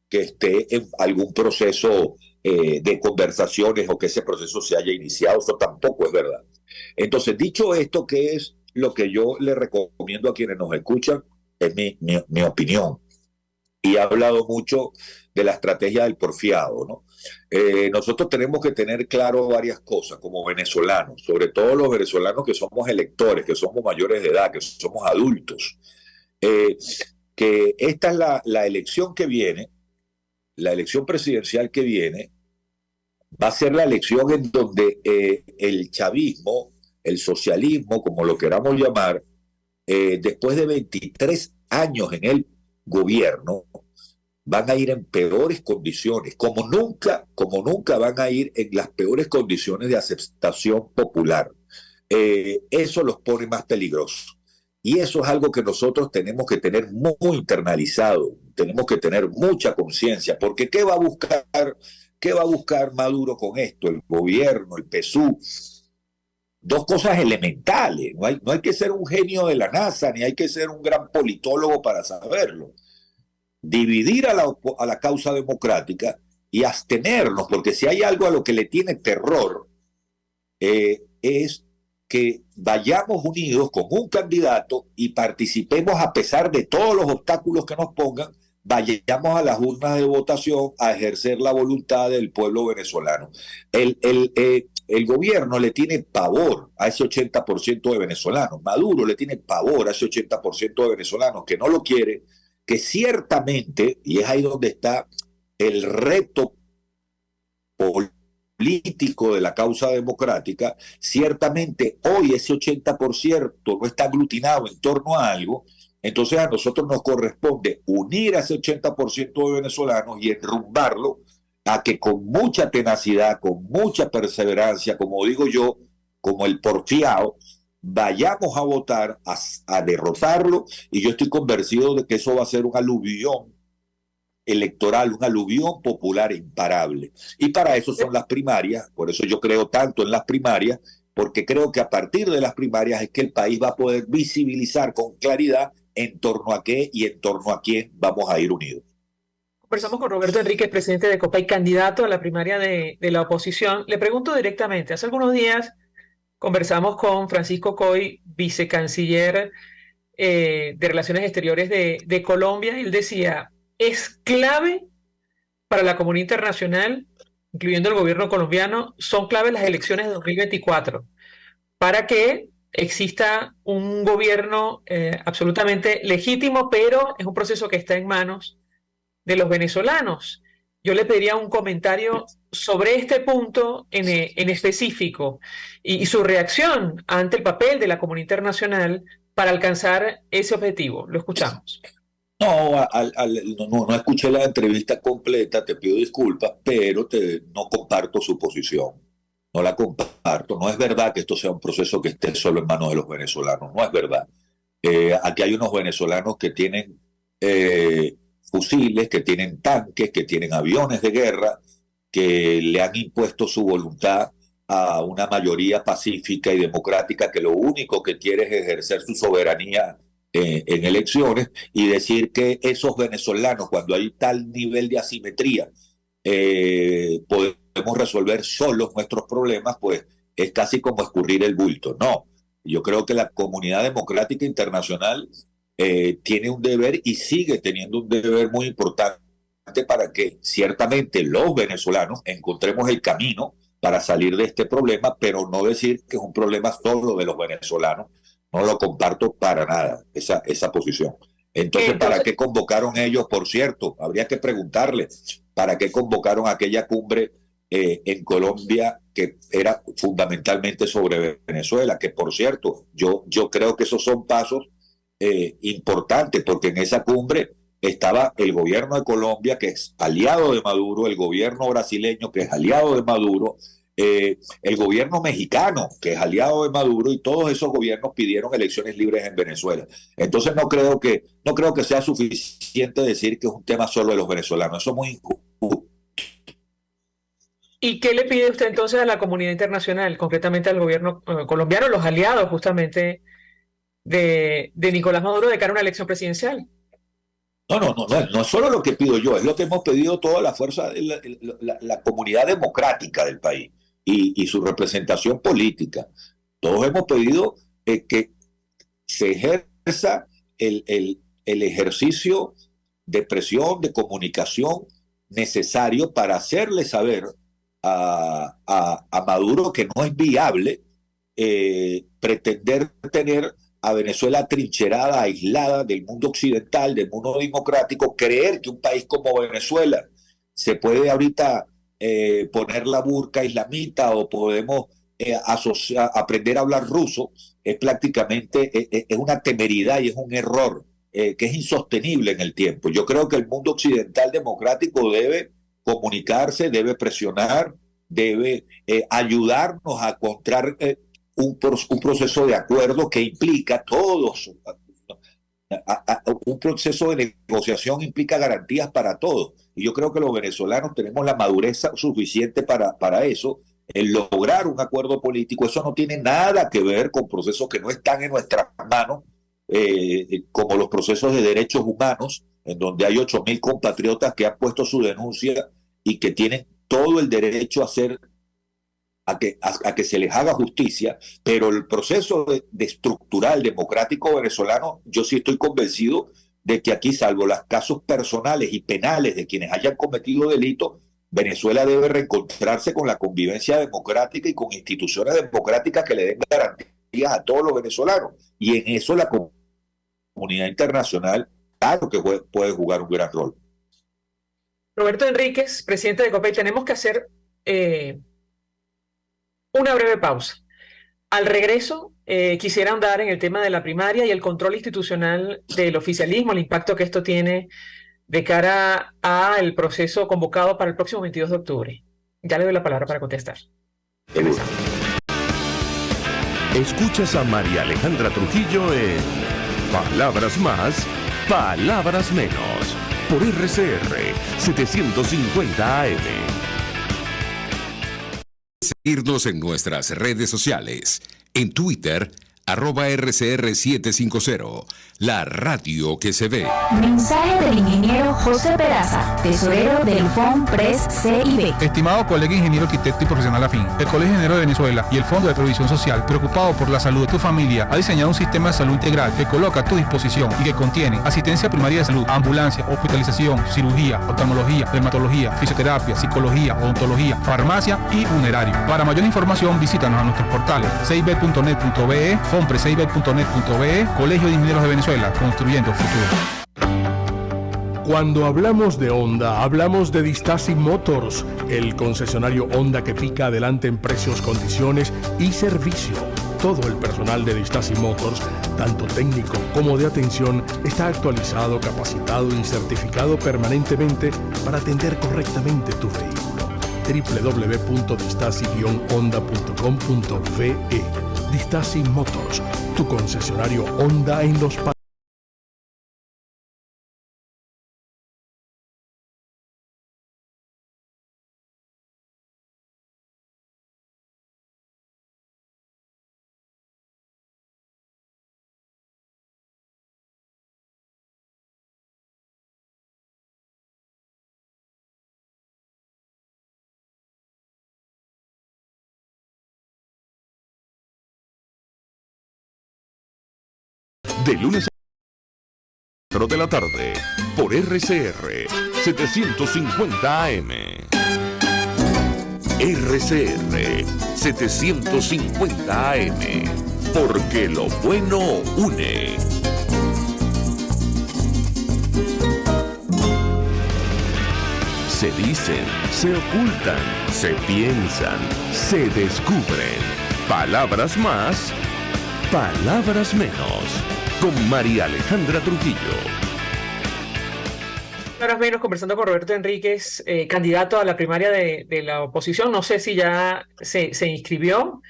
H: que esté en algún proceso de conversaciones o que ese proceso se haya iniciado. Eso tampoco es verdad. Entonces, dicho esto, ¿qué es lo que yo le recomiendo a quienes nos escuchan? Es mi opinión. Y he hablado mucho de la estrategia del porfiado, ¿no? Nosotros tenemos que tener claro varias cosas como venezolanos, sobre todo los venezolanos que somos electores, que somos mayores de edad, que somos adultos, que esta es la elección que viene, la elección presidencial que viene, va a ser la elección en donde el chavismo, el socialismo, como lo queramos llamar, después de 23 años en el gobierno, van a ir en peores condiciones, como nunca van a ir en las peores condiciones de aceptación popular. Eso los pone más peligrosos. Y eso es algo que nosotros tenemos que tener muy internalizado, tenemos que tener mucha conciencia, porque ¿qué va a buscar Maduro con esto? El gobierno, el PSUV. Dos cosas elementales. No hay que ser un genio de la NASA, ni hay que ser un gran politólogo para saberlo. Dividir a la causa democrática y abstenernos, porque si hay algo a lo que le tiene terror, es que vayamos unidos con un candidato y participemos a pesar de todos los obstáculos que nos pongan, vayamos a las urnas de votación a ejercer la voluntad del pueblo venezolano. El gobierno le tiene pavor a ese 80% de venezolanos. Maduro le tiene pavor a ese 80% de venezolanos que no lo quiere, que ciertamente, y es ahí donde está el reto político de la causa democrática, ciertamente hoy ese 80% no está aglutinado en torno a algo. Entonces a nosotros nos corresponde unir a ese 80% de venezolanos y enrumbarlo a que con mucha tenacidad, con mucha perseverancia, como digo yo, como el porfiado, vayamos a votar, a derrotarlo, y yo estoy convencido de que eso va a ser un aluvión electoral, un aluvión popular imparable. Y para eso son las primarias, por eso yo creo tanto en las primarias, porque creo que a partir de las primarias es que el país va a poder visibilizar con claridad en torno a qué y en torno a quién vamos a ir unidos.
B: Conversamos con Roberto Enríquez, presidente de COPEI, candidato a la primaria de la oposición. Le pregunto directamente, hace algunos días conversamos con Francisco Coy, vicecanciller de Relaciones Exteriores de Colombia. Él decía, es clave para la comunidad internacional, incluyendo el gobierno colombiano, son claves las elecciones de 2024 para que exista un gobierno absolutamente legítimo, pero es un proceso que está en manos de los venezolanos. Yo le pediría un comentario sobre este punto en específico y su reacción ante el papel de la comunidad internacional para alcanzar ese objetivo. Lo escuchamos.
H: No escuché la entrevista completa, te pido disculpas, pero no comparto su posición. No la comparto. No es verdad que esto sea un proceso que esté solo en manos de los venezolanos. No es verdad. Aquí hay unos venezolanos que tienen fusiles, que tienen tanques, que tienen aviones de guerra, que le han impuesto su voluntad a una mayoría pacífica y democrática que lo único que quiere es ejercer su soberanía en elecciones, y decir que esos venezolanos, cuando hay tal nivel de asimetría, podemos resolver solos nuestros problemas, pues es casi como escurrir el bulto. No, yo creo que la comunidad democrática internacional tiene un deber y sigue teniendo un deber muy importante para que ciertamente los venezolanos encontremos el camino para salir de este problema, pero no decir que es un problema solo de los venezolanos. No lo comparto para nada, esa posición. Entonces, ¿para qué convocaron ellos? Por cierto, habría que preguntarle, ¿para qué convocaron aquella cumbre en Colombia que era fundamentalmente sobre Venezuela? Que por cierto, yo creo que esos son pasos importantes, porque en esa cumbre estaba el gobierno de Colombia, que es aliado de Maduro, el gobierno brasileño, que es aliado de Maduro, el gobierno mexicano, que es aliado de Maduro, y todos esos gobiernos pidieron elecciones libres en Venezuela. Entonces no creo que sea suficiente decir que es un tema solo de los venezolanos. Eso es muy injusto.
B: ¿Y qué le pide usted entonces a la comunidad internacional, concretamente al gobierno colombiano, los aliados justamente de Nicolás Maduro de cara a una elección presidencial?
H: No es solo lo que pido yo, es lo que hemos pedido toda la fuerza, la comunidad democrática del país y su representación política. Todos hemos pedido que se ejerza el ejercicio de presión, de comunicación necesario para hacerle saber a Maduro que no es viable pretender tener a Venezuela trincherada, aislada del mundo occidental, del mundo democrático, creer que un país como Venezuela se puede ahorita poner la burka islamita o podemos aprender a hablar ruso, es prácticamente es una temeridad y es un error que es insostenible en el tiempo. Yo creo que el mundo occidental democrático debe comunicarse, debe presionar, debe ayudarnos a encontrar un proceso de acuerdo que implica todos, un proceso de negociación implica garantías para todos. Y yo creo que los venezolanos tenemos la madurez suficiente para eso, el lograr un acuerdo político. Eso no tiene nada que ver con procesos que no están en nuestras manos, como los procesos de derechos humanos, en donde hay 8.000 compatriotas que han puesto su denuncia y que tienen todo el derecho a que se les haga justicia, pero el proceso de estructural democrático venezolano, yo sí estoy convencido de que aquí, salvo los casos personales y penales de quienes hayan cometido delitos, Venezuela debe reencontrarse con la convivencia democrática y con instituciones democráticas que le den garantías a todos los venezolanos. Y en eso la comunidad internacional, claro que puede jugar un gran rol.
B: Roberto Enríquez, presidente de COPEI, tenemos que hacer una breve pausa. Al regreso, quisiera ahondar en el tema de la primaria y el control institucional del oficialismo, el impacto que esto tiene de cara al proceso convocado para el próximo 22 de octubre. Ya le doy la palabra para contestar.
A: Escuchas a María Alejandra Trujillo en Palabras Más, Palabras Menos, por RCR 750 AM.
D: Seguirnos en nuestras redes sociales. En Twitter, @RCR750, la radio que se ve.
E: Mensaje del ingeniero José Peraza, tesorero del FONPRES CIB.
F: Estimado colega ingeniero arquitecto y profesional afín, el Colegio de Ingenieros de Venezuela y el Fondo de Previsión Social, preocupado por la salud de tu familia, ha diseñado un sistema de salud integral que coloca a tu disposición y que contiene asistencia primaria de salud, ambulancia, hospitalización, cirugía, oftalmología, dermatología, fisioterapia, psicología, odontología, farmacia y funerario. Para mayor información, visítanos a nuestros portales cib.net.be, fonprescib.net.be, Colegio de Ingenieros de Venezuela, construyendo futuro.
G: Cuando hablamos de Honda, hablamos de Distasi Motors, el concesionario Honda que pica adelante en precios, condiciones y servicio. Todo el personal de Distasi Motors, tanto técnico como de atención, está actualizado, capacitado y certificado permanentemente para atender correctamente tu vehículo. www.distasi-honda.com.ve. Distasi Motors, tu concesionario Honda en los países.
A: De lunes 4 de la tarde, por RCR 750 AM. RCR 750 AM, porque lo bueno une. Se dicen, se ocultan, se piensan, se descubren. Palabras más, palabras menos. Con María Alejandra Trujillo.
B: Palabras menos, conversando con Roberto Enríquez, candidato a la primaria de la oposición. No sé si ya se inscribió.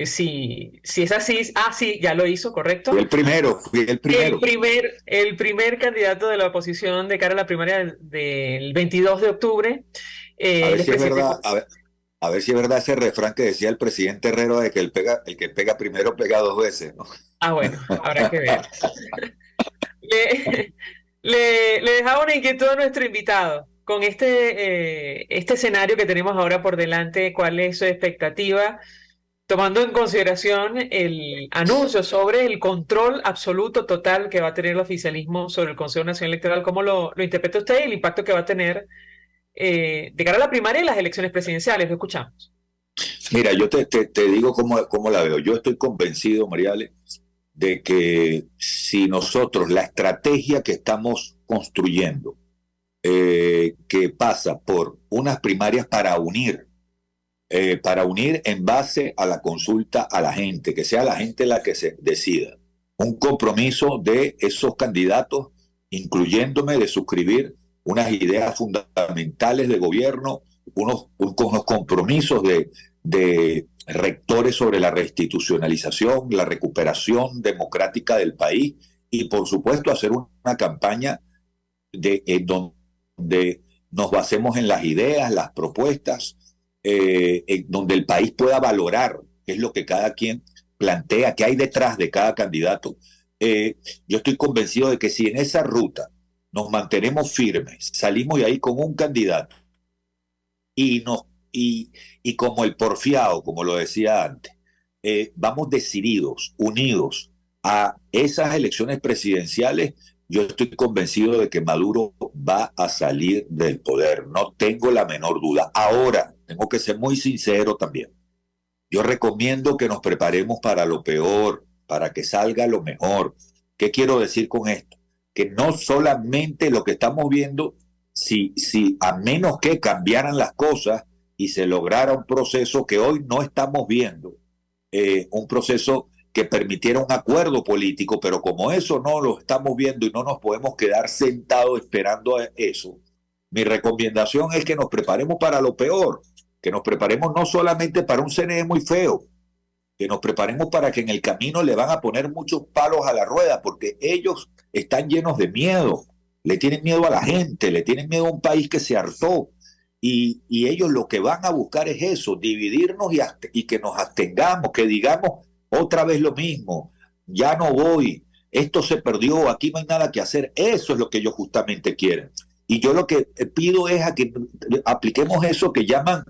B: Si es así, sí, ya lo hizo, ¿correcto?
H: Fui el primero.
B: El primer candidato de la oposición de cara a la primaria del 22 de octubre.
H: A ver si es verdad, a ver si es verdad ese refrán que decía el presidente Herrero de que el que pega primero pega dos veces, ¿no?
B: Bueno, habrá que ver. Le dejaba una inquietud a nuestro invitado. Con este escenario que tenemos ahora por delante, ¿cuál es su expectativa? Tomando en consideración el anuncio sobre el control absoluto, total, que va a tener el oficialismo sobre el Consejo Nacional Electoral, ¿cómo lo interpreta usted y el impacto que va a tener de cara a la primaria y las elecciones presidenciales? Lo escuchamos.
H: Mira, yo te digo cómo la veo. Yo estoy convencido, Mariale, de que si nosotros, la estrategia que estamos construyendo, que pasa por unas primarias para unir en base a la consulta a la gente, que sea la gente la que se decida. Un compromiso de esos candidatos, incluyéndome, de suscribir unas ideas fundamentales de gobierno, unos compromisos de rectores sobre la reinstitucionalización, la recuperación democrática del país y, por supuesto, hacer una campaña donde nos basemos en las ideas, las propuestas, donde el país pueda valorar qué es lo que cada quien plantea, qué hay detrás de cada candidato. Yo estoy convencido de que si en esa ruta nos mantenemos firmes, salimos de ahí con un candidato y como el porfiado, como lo decía antes, vamos decididos, unidos a esas elecciones presidenciales, yo estoy convencido de que Maduro va a salir del poder. No tengo la menor duda. Ahora, tengo que ser muy sincero también. Yo recomiendo que nos preparemos para lo peor, para que salga lo mejor. ¿Qué quiero decir con esto? Que no solamente lo que estamos viendo, si a menos que cambiaran las cosas y se lograra un proceso que hoy no estamos viendo, un proceso que permitiera un acuerdo político, pero como eso no lo estamos viendo y no nos podemos quedar sentados esperando a eso, mi recomendación es que nos preparemos para lo peor, que nos preparemos no solamente para un CNE muy feo, que nos preparemos para que en el camino le van a poner muchos palos a la rueda, porque ellos están llenos de miedo, le tienen miedo a la gente, le tienen miedo a un país que se hartó, y ellos lo que van a buscar es eso, dividirnos y que nos abstengamos, que digamos otra vez lo mismo, ya no voy, esto se perdió, aquí no hay nada que hacer. Eso es lo que ellos justamente quieren. Y yo lo que pido es a que apliquemos eso que llaman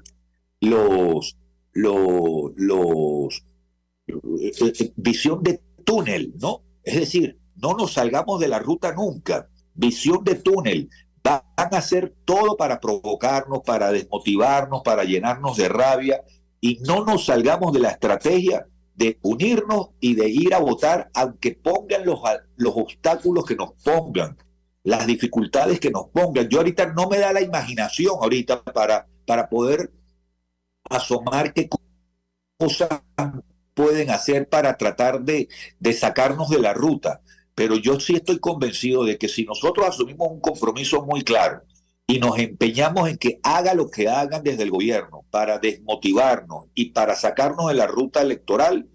H: visión de túnel, ¿no? Es decir, no nos salgamos de la ruta nunca. Visión de túnel. Van a hacer todo para provocarnos, para desmotivarnos, para llenarnos de rabia, y no nos salgamos de la estrategia de unirnos y de ir a votar, aunque pongan los obstáculos que nos pongan, las dificultades que nos pongan. Yo ahorita no me da la imaginación ahorita para poder asomar qué cosas pueden hacer para tratar de sacarnos de la ruta. Pero yo sí estoy convencido de que si nosotros asumimos un compromiso muy claro y nos empeñamos en que haga lo que hagan desde el gobierno para desmotivarnos y para sacarnos de la ruta electoral,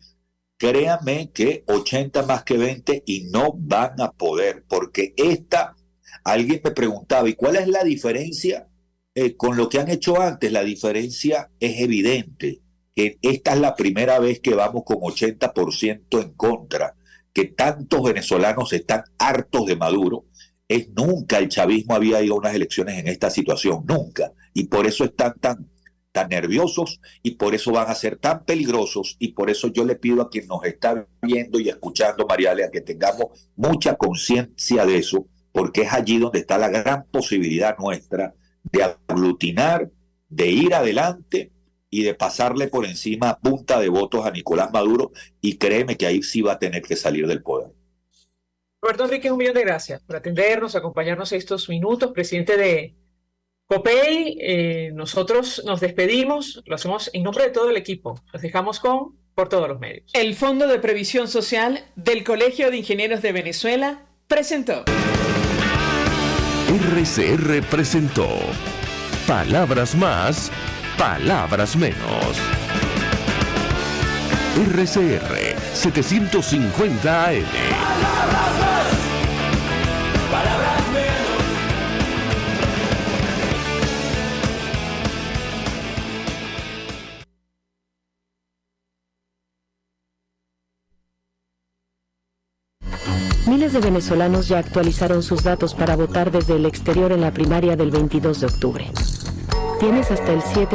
H: créanme que 80 más que 20 y no van a poder, porque alguien me preguntaba, ¿y cuál es la diferencia con lo que han hecho antes? La diferencia es evidente, que esta es la primera vez que vamos con 80% en contra, que tantos venezolanos están hartos de Maduro. Nunca el chavismo había ido a unas elecciones en esta situación, nunca, y por eso están tan nerviosos y por eso van a ser tan peligrosos, y por eso yo le pido a quien nos está viendo y escuchando, Mariale, a que tengamos mucha conciencia de eso, porque es allí donde está la gran posibilidad nuestra de aglutinar, de ir adelante y de pasarle por encima a punta de votos a Nicolás Maduro, y créeme que ahí sí va a tener que salir del poder.
B: Roberto Enríquez, 1 millón de gracias por atendernos, acompañarnos estos minutos, presidente de COPEI. Nosotros nos despedimos, lo hacemos en nombre de todo el equipo, los dejamos con Por Todos los Medios. El Fondo de Previsión Social del Colegio de Ingenieros de Venezuela presentó.
A: RCR presentó Palabras Más, Palabras Menos. RCR 750 AM.
I: Palabras más, palabras menos.
J: Miles de venezolanos ya actualizaron sus datos para votar desde el exterior en la primaria del 22 de octubre. Tienes hasta el 7